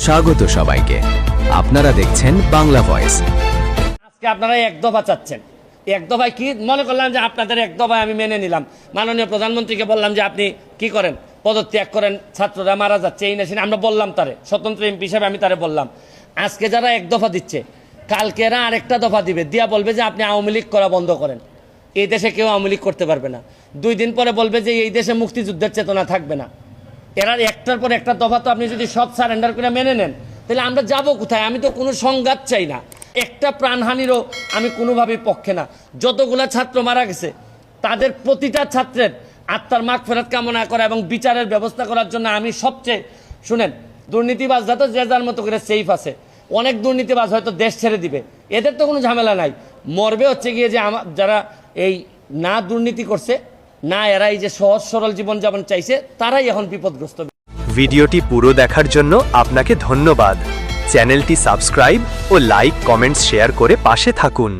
স্বাগত সবাইকে, আপনারা দেখছেন বাংলা ভয়েস। আজকে আপনারা এক দফা চাচ্ছেন, এক দফায় কি মনে করলাম যে আপনাদের এক দফায় আমি মেনে নিলাম। মাননীয় প্রধানমন্ত্রীকে বললাম যে আপনি কি করেন, পদত্যাগ করেন, ছাত্ররা মারা যাচ্ছে, এই না আমরা বললাম তারে, স্বতন্ত্র এমপি হিসেবে আমি তারে বললাম। আজকে যারা এক দফা দিচ্ছে, কালকে এরা আরেকটা দফা দিবে, দিয়া বলবে যে আপনি আওয়ামী লীগ করা বন্ধ করেন, এই দেশে কেউ আওয়ামী লীগ করতে পারবে না। 2 দিন পরে বলবে যে এই দেশে মুক্তিযুদ্ধের চেতনা থাকবে না। এরা একটার পর একটা দফা তো আপনি যদি সব সারেন্ডার করে মেনে নেন, তাহলে আমরা যাব কোথায়? আমি তো কোনো সংঘাত চাই না, একটা প্রাণহানিরও আমি কোনোভাবেই পক্ষে না। যতগুলা ছাত্র মারা গেছে তাদের প্রতিটা ছাত্রের আত্মার মাগফিরাত কামনা করা এবং বিচারের ব্যবস্থা করার জন্য আমি সবচেয়ে, শুনেন, দুর্নীতিবাজরা তো যে যার মতো করে সেফ আছে, অনেক দুর্নীতিবাজ হয়তো দেশ ছেড়ে দিবে, এদের তো কোনো ঝামেলা নাই। মরবে হচ্ছে গিয়ে যে যারা এই না দুর্নীতি করছে, না এরা এই যে সহজ সরল জীবনযাপন চাইছে, তারাই এখন বিপদগ্রস্ত। ভিডিওটি পুরো দেখার জন্য আপনাকে ধন্যবাদ। চ্যানেলটি সাবস্ক্রাইব ও লাইক, কমেন্টস, শেয়ার করে পাশে থাকুন।